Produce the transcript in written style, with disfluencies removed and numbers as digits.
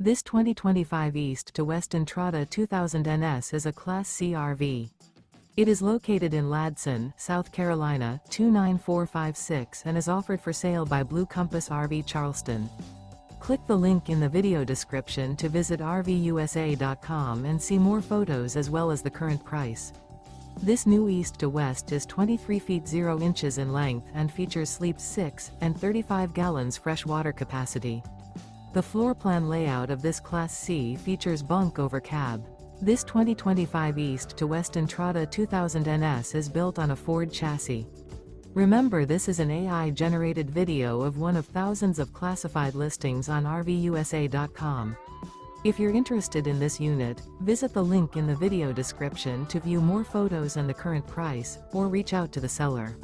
This 2025 East to West Entrada 2000 NS is a Class C RV. It is located in Ladson, South Carolina, 29456 and is offered for sale by Blue Compass RV Charleston. Click the link in the video description to visit RVUSA.com and see more photos as well as the current price. This new East to West is 23 feet 0 inches in length and features sleeps 6 and 35 gallons fresh water capacity. The floor plan layout of this Class C features bunk over cab. This 2025 East to West Entrada 2000 NS is built on a Ford chassis. Remember, this is an AI-generated video of one of thousands of classified listings on RVUSA.com. If you're interested in this unit, visit the link in the video description to view more photos and the current price, or reach out to the seller.